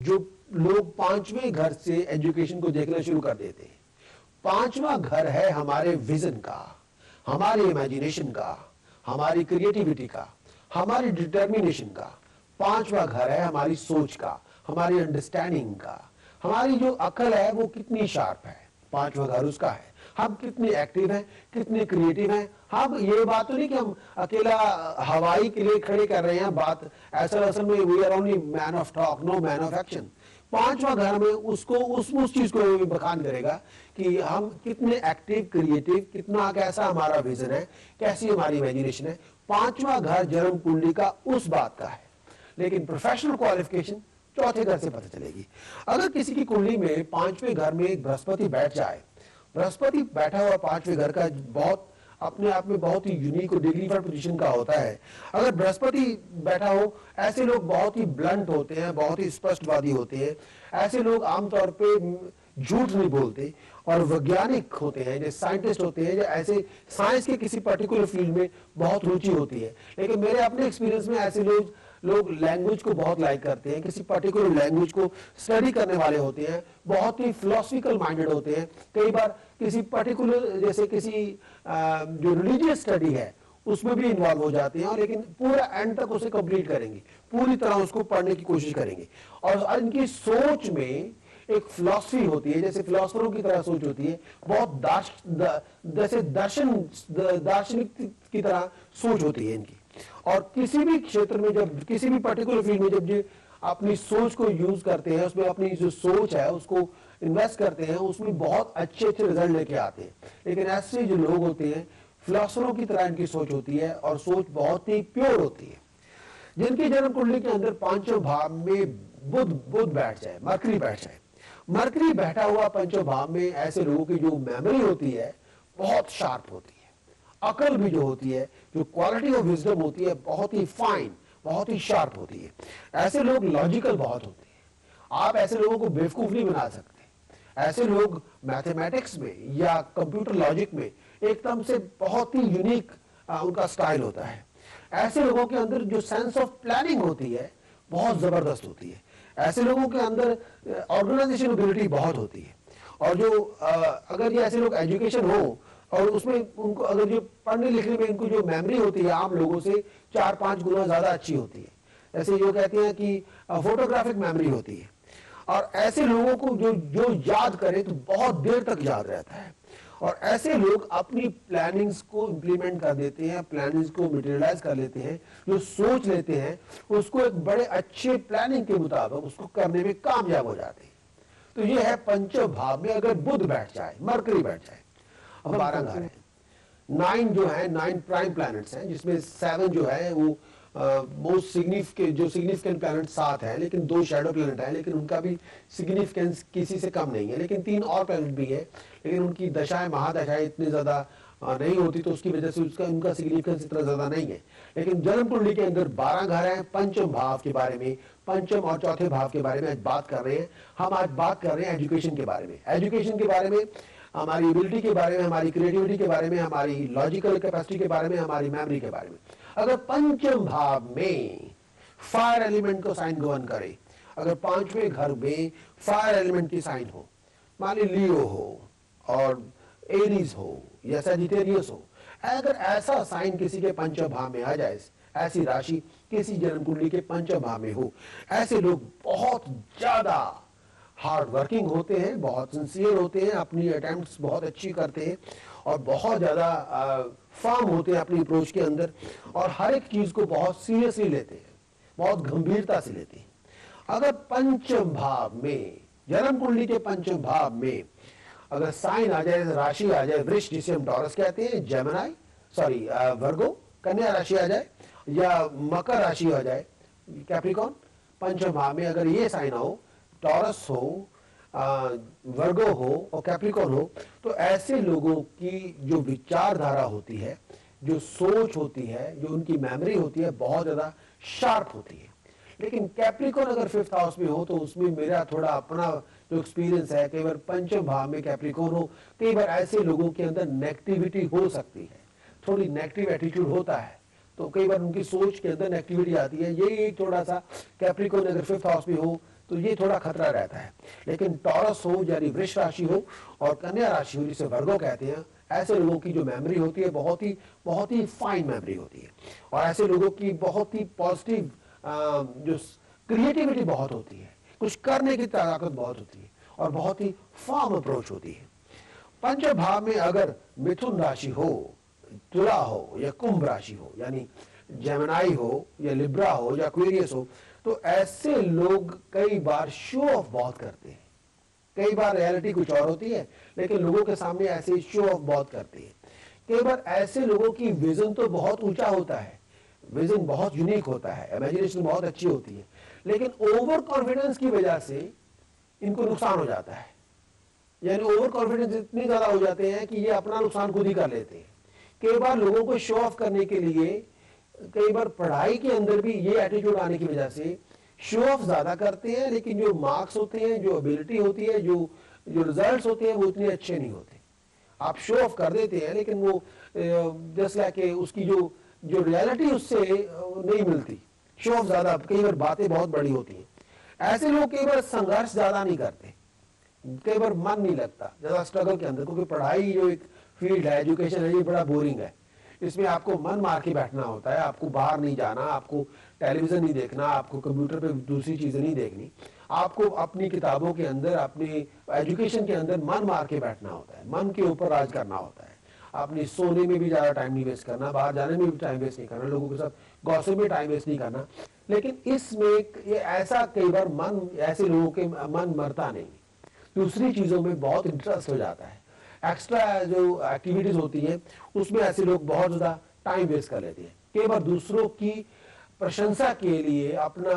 जो लोग पांचवें घर से एजुकेशन को देखना शुरू कर देते हैं। पांचवा घर है हमारे विजन का, हमारे इमेजिनेशन का, हमारी क्रिएटिविटी का, हमारी डिटर्मिनेशन का। पांचवा घर है हमारी सोच का, हमारी अंडरस्टैंडिंग का, हमारी जो अकल है वो कितनी शार्प है। पांचवा घर उसका है, हम कितने एक्टिव हैं, कितने क्रिएटिव हैं। हम ये बात तो नहीं कि हम अकेला हवाई के लिए खड़े कर रहे हैं बात, ऐसा असल में we are only man of talk, no man of action. पांचवा घर में उसको उस चीज को भी बखान करेगा कि हम कितने एक्टिव, क्रिएटिव, कितना, कैसा हमारा विजन है, कैसी हमारी इमेजिनेशन है। पांचवा घर जन्म कुंडली का उस बात का है। लेकिन प्रोफेशनल क्वालिफिकेशन चौथे घर से पता चलेगी। अगर किसी की कुंडली में पांचवें घर में एक बृहस्पति बैठ जाए, बृहस्पति बैठा हुआ पांचवें घर का बहुत अपने आप में बहुत ही यूनिक और डिग्निफाइड पोजीशन का होता है। अगर बृहस्पति बैठा हो, ऐसे लोग बहुत ही ब्लंट होते हैं, बहुत ही स्पष्टवादी होते हैं। ऐसे लोग आमतौर पे झूठ नहीं बोलते और वैज्ञानिक होते हैं, जो साइंटिस्ट होते हैं, जो ऐसे साइंस के किसी पर्टिकुलर फील्ड में बहुत रुचि होती है। लेकिन मेरे अपने एक्सपीरियंस में ऐसे लोग लैंग्वेज को बहुत लाइक करते हैं, किसी पर्टिकुलर लैंग्वेज को स्टडी करने वाले होते हैं, बहुत ही फिलोसफिकल माइंडेड होते हैं। कई बार किसी पर्टिकुलर, जैसे किसी जो रिलीजियस स्टडी है उसमें भी इन्वॉल्व हो जाते हैं, और लेकिन पूरा एंड तक उसे कंप्लीट करेंगे, पूरी तरह उसको पढ़ने की कोशिश करेंगे। और इनकी सोच में एक फिलॉसफी होती है, जैसे फिलोसफरों की तरह सोच होती है, बहुत जैसे दार्शनिक की तरह सोच होती है इनकी। और किसी भी क्षेत्र में, जब किसी भी पर्टिकुलर फील्ड में जब ये अपनी सोच को यूज करते हैं, उसमें अपनी जो सोच है उसको इन्वेस्ट करते हैं, उसमें बहुत अच्छे अच्छे रिजल्ट लेके आते हैं। लेकिन ऐसे जो लोग होते हैं, फिलोसफरों की तरह इनकी सोच होती है, और सोच बहुत ही प्योर होती है। जिनकी जन्म कुंडली के अंदर पांचों भाव में बुध बैठ जाए, मरकरी बैठ जाए, मरकरी बैठा हुआ पंचों भाव में, ऐसे लोगों की जो मेमोरी होती है बहुत शार्प होती है। अकल भी जो होती है, जो क्वालिटी ऑफ विजडम होती है, बहुत ही फाइन, बहुत ही शार्प होती है। ऐसे लोग लॉजिकल बहुत होते हैं। आप ऐसे लोगों को बेवकूफ नहीं बना सकते। ऐसे लोग मैथमेटिक्स में या कंप्यूटर लॉजिक में एकदम से बहुत ही यूनिक उनका स्टाइल होता है। ऐसे लोगों के अंदर जो सेंस ऑफ प्लानिंग होती है बहुत जबरदस्त होती है। ऐसे लोगों के अंदर ऑर्गेनाइजेशन एबिलिटी बहुत होती है। और जो अगर ये ऐसे लोग एजुकेशन हो और उसमें उनको, अगर जो पढ़ने लिखने में इनको जो मेमोरी होती है आम लोगों से 4-5 गुना ज्यादा अच्छी होती है। जैसे जो कहते हैं कि फोटोग्राफिक मेमोरी होती है। और ऐसे लोगों को जो याद करे तो बहुत देर तक याद रहता है। और ऐसे लोग अपनी प्लानिंग्स को इंप्लीमेंट कर देते हैं, प्लानिंग्स को मटेरियलाइज कर लेते हैं, जो सोच लेते हैं उसको एक बड़े अच्छे प्लानिंग के मुताबिक उसको करने में कामयाब हो जाते हैं। तो ये है पंचम भाव में अगर बुध बैठ जाए, मरकरी बैठ जाए। अब 12 घर है, 9 जो है 9 प्राइम प्लैनेट्स हैं, जिसमें 7 जो है वो मोस्ट सिग्निफिकेंट प्लैनेट 7 है, लेकिन 2 शैडो प्लैनेट है, लेकिन उनका भी सिग्निफिकेंस किसी से कम नहीं है। लेकिन 3 और प्लैनेट भी है, लेकिन उनकी दशाएं महादशाएं इतनी ज्यादा नहीं होती, तो उसकी वजह से उनका सिग्निफिकेंस इतना ज्यादा नहीं है। लेकिन जन्म कुंडली के अंदर 12 घर हैं। पंचम भाव के बारे में, पंचम और चौथे भाव के बारे में आज बात कर रहे हैं। हम आज बात कर रहे हैं एजुकेशन के बारे में। एजुकेशन के बारे में, हमारी एबिलिटी के बारे में, हमारी क्रिएटिविटी के बारे में, हमारी लॉजिकल कैपेसिटी के बारे में, हमारी मेमोरी के बारे में। अगर पंचम भाव में फायर एलिमेंट को साइन गवर्न करे, अगर पांचवें घर में फायर एलिमेंट की साइन हो, मान ली लियो हो और एरीज हो या सजिटेरियस हो, अगर ऐसा साइन किसी के पंचम भाव में आ जाए, ऐसी राशि किसी जन्म कुंडली के पंचम भाव में हो, ऐसे लोग बहुत ज्यादा हार्ड वर्किंग होते हैं, बहुत सिंसियर होते हैं, अपनी अटेम्प्ट्स बहुत अच्छी करते हैं और बहुत ज्यादा फर्म होते हैं अपनी अप्रोच के अंदर, और हर एक चीज को बहुत सीरियसली लेते हैं, बहुत गंभीरता से लेते हैं। अगर पंचम भाव में, जन्म कुंडली के पंचम भाव में अगर साइन आ जाए, राशि आ जाए, वृष जिसे हम टॉरस कहते हैं, जेमिनी वर्गो कन्या राशि आ जाए, या मकर राशि आ जाए, कैप्रिकॉर्न, पंचम भाव में अगर ये साइन हो, टॉरस हो, वर्गो हो और कैप्रिकॉर्न हो, तो ऐसे लोगों की जो विचारधारा होती है, जो सोच होती है, जो उनकी मेमोरी होती है, बहुत ज्यादा शार्प होती है। लेकिन कैप्रिकॉर्न अगर 5th हाउस में हो, तो उसमें मेरा थोड़ा अपना जो एक्सपीरियंस है, कई बार पंचम भाव में कैप्रिकॉर्न हो, कई बार ऐसे लोगों के अंदर नेगेटिविटी हो सकती है, थोड़ी नेगेटिव एटीट्यूड होता है, तो कई बार उनकी सोच के अंदर नेगेटिविटी आती है। यही एक थोड़ा सा कैप्रिकॉर्न अगर 5th हाउस में हो, तो ये थोड़ा खतरा रहता है। लेकिन टॉरस हो यानी वृष राशि हो और कन्या राशि हो जिसे वर्गो कहते हैं, ऐसे लोगों की जो मेमोरी होती है बहुत ही फाइन मेमोरी होती है, और ऐसे लोगों की बहुत ही पॉजिटिव जो क्रिएटिविटी बहुत होती है, कुछ करने की ताकत बहुत होती है और बहुत ही फॉर्म अप्रोच होती है। पंचम भाव में अगर मिथुन राशि हो, तुला हो या कुंभ राशि हो, यानी जेमिनी हो या लिब्रा हो या एक्वेरियस हो, तो ऐसे लोग कई बार शो ऑफ बहुत करते हैं। कई बार रियलिटी कुछ और होती है, लेकिन लोगों के सामने ऐसे शो ऑफ बहुत करते हैं। कई बार ऐसे लोगों की विजन तो बहुत ऊंचा होता है, विजन बहुत यूनिक होता है, इमेजिनेशन बहुत अच्छी होती है, लेकिन ओवर कॉन्फिडेंस की वजह से इनको नुकसान हो जाता है। यानी ओवर कॉन्फिडेंस इतनी ज्यादा हो जाते हैं कि ये अपना नुकसान खुद ही कर लेते हैं। कई बार लोगों को शो ऑफ करने के लिए, कई बार पढ़ाई के अंदर भी ये एटीट्यूड आने की वजह से शो ऑफ ज्यादा करते हैं, लेकिन जो मार्क्स होते हैं, जो एबिलिटी होती है, जो रिजल्ट्स होते हैं, वो उतने अच्छे नहीं होते। आप शो ऑफ कर देते हैं, लेकिन वो जैसे लाइक उसकी जो रियलिटी उससे नहीं मिलती। शो ऑफ ज्यादा, कई बार बातें बहुत बड़ी होती हैं। ऐसे लोग कई बार संघर्ष ज्यादा नहीं करते, कई बार मन नहीं लगता ज्यादा स्ट्रगल के अंदर, क्योंकि पढ़ाई जो एक फील्ड है, एजुकेशन है, ये बड़ा बोरिंग है। इसमें आपको मन मार के बैठना होता है, आपको बाहर नहीं जाना, आपको टेलीविजन नहीं देखना, आपको कंप्यूटर पे दूसरी चीजें नहीं देखनी, आपको अपनी किताबों के अंदर, अपनी एजुकेशन के अंदर मन मार के बैठना होता है, मन के ऊपर राज करना होता है। अपनी सोने में भी ज्यादा टाइम नहीं वेस्ट करना, बाहर जाने में भी टाइम वेस्ट नहीं करना, लोगों के साथ गॉसिप में टाइम वेस्ट नहीं करना। लेकिन इसमें ये ऐसा कई बार मन, ऐसे लोगों के मन मरता नहीं, दूसरी चीजों में बहुत इंटरेस्ट हो जाता है। एक्स्ट्रा जो एक्टिविटीज होती है उसमें ऐसे लोग बहुत ज्यादा टाइम वेस्ट कर लेते हैं। कई बार दूसरों की प्रशंसा के लिए अपना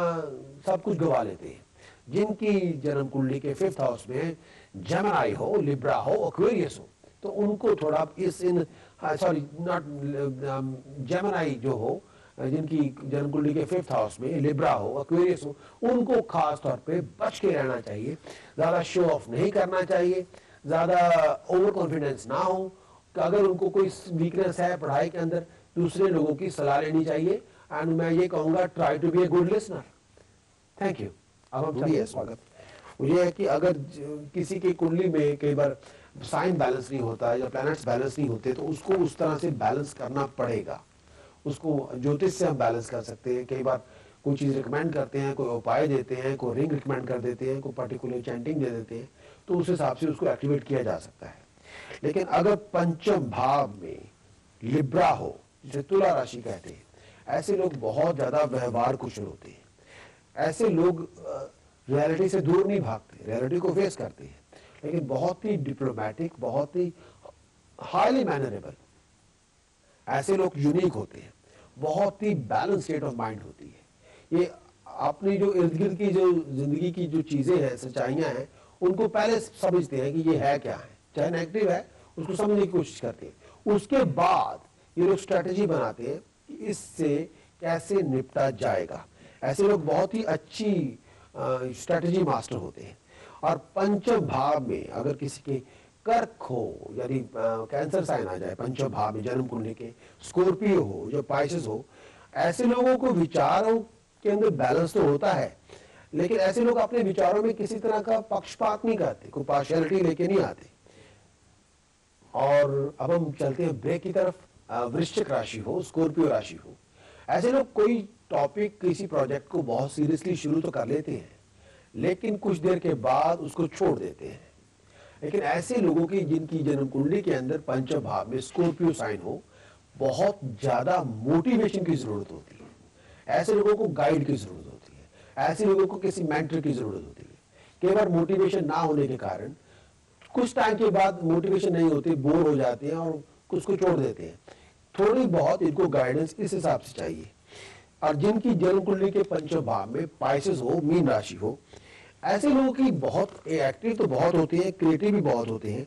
सब कुछ गवा लेते हैं। जिनकी जन्म कुंडली के 5th हाउस में जेमिनी हो, लिब्रा हो, एक्वेरियस हो, तो उनको थोड़ा नॉट जेमिनी जो हो, जिनकी जन्म कुंडली के 5th हाउस में लिब्रा हो, एक्वेरियस हो, उनको खास तौर पे बच के रहना चाहिए। ज्यादा शो ऑफ नहीं करना चाहिए, ज्यादा ओवर कॉन्फिडेंस ना हो। कि अगर उनको कोई वीकनेस है पढ़ाई के अंदर, दूसरे लोगों की सलाह लेनी चाहिए। एंड मैं ये कहूंगा, try to be a good listener. Thank you. अब हम चलिए स्वागत। ये है कि अगर किसी की कुंडली में कई बार साइन बैलेंस नहीं होता या प्लैनेट्स बैलेंस नहीं होते, तो उसको उस तरह से बैलेंस करना पड़ेगा। उसको ज्योतिष से हम बैलेंस कर सकते हैं। कई बार कोई चीज रिकमेंड करते हैं, कोई उपाय देते हैं, कोई रिंग रिकमेंड कर देते हैं, कोई पर्टिकुलर चैंटिंग दे देते हैं, तो उस हिसाब से उसको एक्टिवेट किया जा सकता है। लेकिन अगर पंचम भाव में लिब्रा हो, जिसे तुला राशि कहते हैं, ऐसे लोग बहुत ज्यादा व्यवहार कुशल होते हैं। ऐसे लोग रियलिटी से दूर नहीं भागते, रियलिटी को फेस करते हैं, लेकिन बहुत ही डिप्लोमेटिक, बहुत ही हाईली मैनरेबल। ऐसे लोग यूनिक होते हैं, बहुत ही बैलेंस स्टेट ऑफ माइंड होती है। ये अपनी जो इर्द गिर्द की जो जिंदगी की जो चीजें हैं, सच्चाइयां हैं, उनको पहले समझते हैं कि ये है क्या है, चाहे नेगेटिव है उसको समझने की कोशिश करते हैं। उसके बाद ये लोग स्ट्रेटेजी बनाते हैं कि इससे कैसे निपटा जाएगा। ऐसे लोग बहुत ही अच्छी स्ट्रेटेजी मास्टर होते हैं। और पंचम भाव में अगर किसी के कर्क हो, यदि कैंसर साइन आ जाए पंचम भाव में जन्म कुंडली के, स्कॉर्पियो हो, जो पाइसेस हो, ऐसे लोगों को विचारों के अंदर बैलेंस तो होता है, लेकिन ऐसे लोग अपने विचारों में किसी तरह का पक्षपात नहीं करते, कोई पार्शियलिटी लेके नहीं आते। और अब हम चलते हैं ब्रेक की तरफ। वृश्चिक राशि हो, स्कॉर्पियो राशि हो, ऐसे लोग कोई टॉपिक, किसी प्रोजेक्ट को बहुत सीरियसली शुरू तो कर लेते हैं, लेकिन कुछ देर के बाद उसको छोड़ देते हैं। लेकिन ऐसे लोगों की जिनकी जन्म कुंडली के अंदर पंचम भाव में स्कॉर्पियो साइन हो, बहुत ज्यादा मोटिवेशन की जरूरत होती है। ऐसे लोगों को गाइड की जरूरत होती है, ऐसे लोगों को किसी मेंटर की जरूरत होती है। कई बार मोटिवेशन ना होने के कारण कुछ टाइम के बाद मोटिवेशन नहीं होती, बोर हो जाते हैं और कुछ को छोड़ देते हैं। थोड़ी बहुत इनको गाइडेंस इस हिसाब से चाहिए। और जिनकी जन्म कुंडली के पंचम भाव में पाइसेस हो, मीन राशि हो, ऐसे लोगों की बहुत एक्टिव तो बहुत होते हैं, क्रिएटिव भी बहुत होते हैं,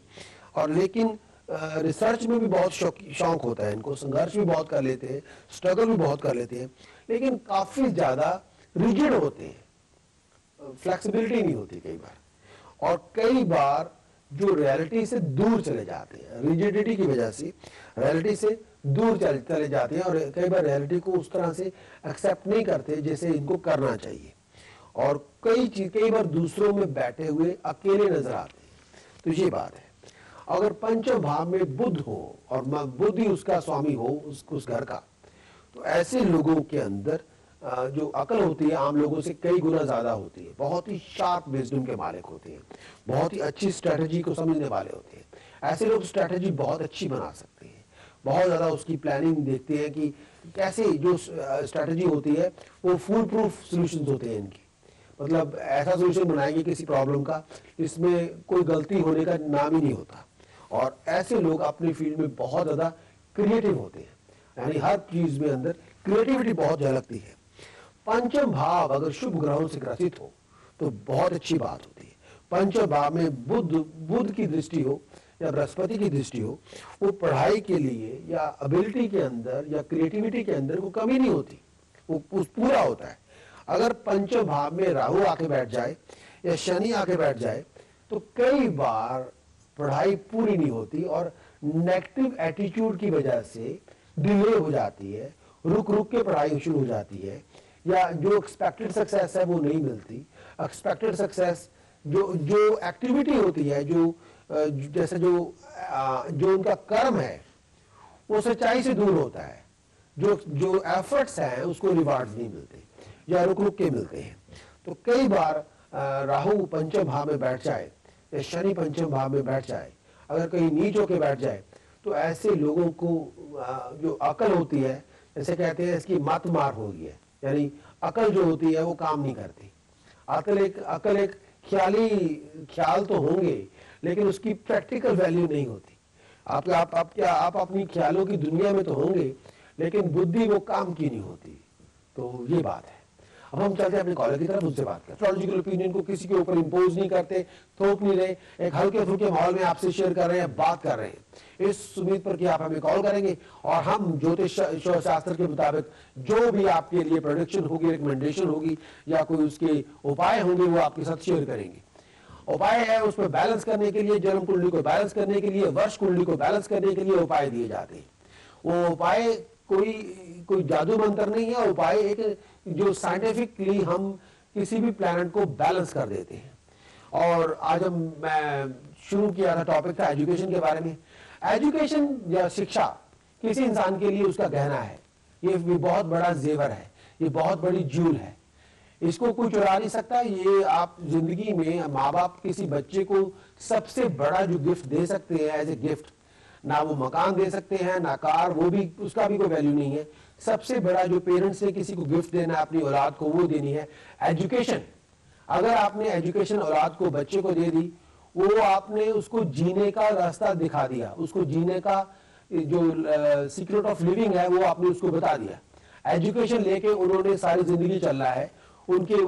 और लेकिन रिसर्च में भी बहुत शौक होता है इनको, संघर्ष भी बहुत कर लेते हैं, स्ट्रगल भी बहुत कर लेते हैं, लेकिन काफी ज्यादा रिजिड होते हैं, फ्लेक्सिबिलिटी नहीं होती कई बार। और कई बार जो रियलिटी से दूर चले जाते हैं, रिजिडिटी की वजह से रियलिटी से दूर चले जाते हैं, और कई बार रियलिटी को उस तरह से एक्सेप्ट नहीं करते जैसे इनको करना चाहिए। और कई बार दूसरों में बैठे हुए अकेले नजर आते हैं। तो ये बात है। अगर पंचम भाव में बुध हो और बुध ही उसका स्वामी हो उस घर का, तो ऐसे लोगों के अंदर जो अकल होती है आम लोगों से कई गुना ज्यादा होती है, बहुत ही शार्प विजडम के मालिक होते हैं, बहुत ही अच्छी स्ट्रेटजी को समझने वाले होते हैं। ऐसे लोग स्ट्रेटजी बहुत अच्छी बना सकते हैं, बहुत ज्यादा उसकी प्लानिंग देखते हैं कि कैसे जो स्ट्रेटजी होती है वो फूल प्रूफ सोल्यूशन होते हैं इनकी, मतलब ऐसा सोल्यूशन बनाएंगे किसी प्रॉब्लम का इसमें कोई गलती होने का नाम ही नहीं होता। और ऐसे लोग अपनी फील्ड में बहुत ज्यादा क्रिएटिव होते हैं, यानी हर चीज में अंदर क्रिएटिविटी बहुत झलकती है। पंचम भाव अगर शुभ ग्रहों से ग्रसित हो तो बहुत अच्छी बात होती है। पंचम भाव में बुध की दृष्टि हो या बृहस्पति की दृष्टि हो, वो पढ़ाई के लिए या एबिलिटी के अंदर या क्रिएटिविटी के अंदर को कमी नहीं होती, वो पूरा होता है। अगर पंचम भाव में राहु आके बैठ जाए या शनि आके बैठ जाए तो कई बार पढ़ाई पूरी नहीं होती और नेगेटिव एटीट्यूड की वजह से डिले हो जाती है, रुक रुक के पढ़ाई शुरू हो जाती है, या जो एक्सपेक्टेड सक्सेस है वो नहीं मिलती। एक्सपेक्टेड सक्सेस जो एक्टिविटी होती है, जो जैसे जो उनका कर्म है वो सच्चाई से दूर होता है, जो एफर्ट्स हैं उसको रिवार्ड्स नहीं मिलते या रुक रुक के मिलते हैं। तो कई बार राहु पंचम भाव में बैठ जाए या शनि पंचम भाव में बैठ जाए, अगर कहीं नीच होके बैठ जाए तो ऐसे लोगों को जो अकल होती है, जैसे कहते हैं इसकी मत मार हो गई है, यानी अकल जो होती है वो काम नहीं करती। अकल एक ख्याल तो होंगे लेकिन उसकी प्रैक्टिकल वैल्यू नहीं होती। आप अपनी ख्यालों की दुनिया में तो होंगे लेकिन बुद्धि वो काम की नहीं होती। तो ये बात है। अब हम चलते हैं अपने कॉलर की तरफ, उनसे बात करते हैं। एस्ट्रोलॉजिकल ओपिनियन को किसी के ऊपर इंपोज नहीं करते, थोप नहीं रहे, एक हल्के फुल्के माहौल में आपसे शेयर कर रहे हैं, बात कर रहे हैं इस उम्मीद पर कि आप हमें कॉल करेंगे और हम ज्योतिष शास्त्र के मुताबिक जो भी आपके लिए प्रेडिक्शन होगी, रिकमेंडेशन होगी या कोई उसके उपाय होंगे वो आपके साथ शेयर करेंगे। उपाय है उसमें बैलेंस करने के लिए, जन्म कुंडली को बैलेंस करने के लिए, वर्ष कुंडली को बैलेंस करने के लिए उपाय दिए जाते हैं। वो उपाय कोई जादू मंत्र नहीं है, उपाय एक जो साइंटिफिकली हम किसी भी प्लैनेट को बैलेंस कर देते हैं। और आज मैं शुरू किया था, टॉपिक था एजुकेशन के बारे में। एजुकेशन या शिक्षा किसी इंसान के लिए उसका गहना है, ये बहुत बड़ा जेवर है, ये बहुत बड़ी जूल है, इसको कोई चुरा नहीं सकता। ये आप जिंदगी में माँ बाप किसी बच्चे को सबसे बड़ा जो गिफ्ट दे सकते हैं एज ए गिफ्ट, ना वो मकान दे सकते हैं ना कार, वो भी उसका भी कोई वैल्यू नहीं है। सबसे बड़ा जो पेरेंट्स ने किसी को गिफ्ट देना है अपनी औलाद को, वो देनी है एजुकेशन। अगर आपने एजुकेशन औलाद को, बच्चे को दे दी, वो आपने उसको जीने का रास्ता दिखा दिया, उसको जीने का जो सीक्रेट ऑफ लिविंग है वो आपने उसको बता दिया। एजुकेशन लेके उन्होंने सारी जिंदगी चलना है,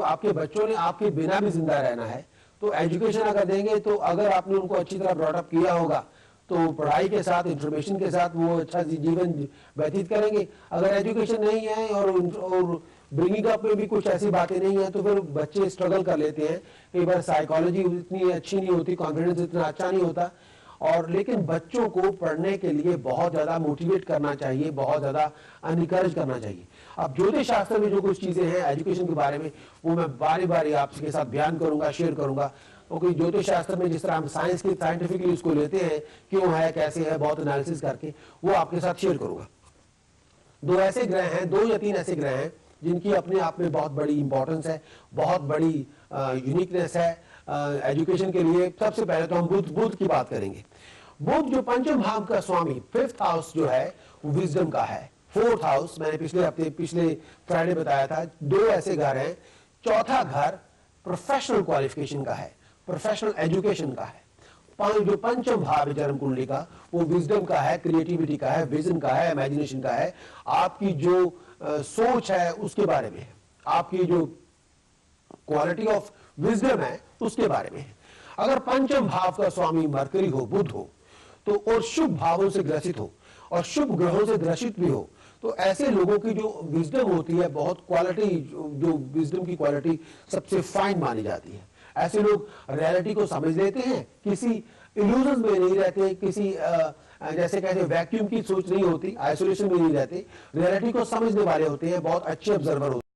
आपके बच्चों ने आपके बिना भी जिंदा रहना है। तो एजुकेशन अगर देंगे, तो अगर आपने उनको अच्छी तरह ब्रॉटअप किया होगा तो पढ़ाई के साथ, इंफॉर्मेशन के साथ वो अच्छा जीवन व्यतीत करेंगे। अगर एजुकेशन नहीं है और ब्रिंगिंग अप में भी कुछ ऐसी बातें नहीं है तो फिर बच्चे स्ट्रगल कर लेते हैं। कई बार साइकोलॉजी इतनी अच्छी नहीं होती, कॉन्फिडेंस इतना अच्छा नहीं होता। और लेकिन बच्चों को पढ़ने के लिए बहुत ज्यादा मोटिवेट करना चाहिए, बहुत ज्यादा अनकरेज करना चाहिए। अब ज्योतिष शास्त्र में जो कुछ चीजें हैं एजुकेशन के बारे में, वो मैं बारी बारी आपके साथ बयान करूंगा, शेयर करूंगा। क्योंकि ज्योतिष शास्त्र में जिस तरह हम साइंस की साइंटिफिकली उसको लेते हैं, क्यों है, कैसे है, बहुत एनालिसिस करके वो आपके साथ शेयर करूंगा। दो ऐसे ग्रह हैं, 2 या 3 ऐसे ग्रह हैं जिनकी अपने आप में बहुत बड़ी इंपॉर्टेंस है, बहुत बड़ी यूनिकनेस है एजुकेशन के लिए। सबसे पहले तो हम बुध की बात करेंगे। बुध जो पंचम भाव का स्वामी, 5th हाउस जो है वो विजडम का है। 4th हाउस मैंने पिछले फ्राइडे बताया था, 2 ऐसे घर हैं। चौथा घर प्रोफेशनल क्वालिफिकेशन का है, प्रोफेशनल एजुकेशन का है। जो पंचम भाव जन्म कुंडली का वो विजडम का है, क्रिएटिविटी का है, विजन का है, इमेजिनेशन का है, आपकी जो सोच है उसके बारे में है, आपकी जो क्वालिटी ऑफ विजडम है उसके बारे में है। अगर पंचम भाव का स्वामी मरकरी हो, बुध हो, तो और शुभ भावों से ग्रसित हो और शुभ ग्रहों से ग्रसित भी हो, तो ऐसे लोगों की जो विजडम होती है, बहुत क्वालिटी, जो विजडम की क्वालिटी सबसे फाइन मानी जाती है। ऐसे लोग रियलिटी को समझ लेते हैं, किसी इल्यूजन में नहीं रहते, किसी जैसे कहते हैं वैक्यूम की सोच नहीं होती, आइसोलेशन में नहीं रहते, रियलिटी को समझने वाले होते हैं, बहुत अच्छे ऑब्जर्वर होते हैं।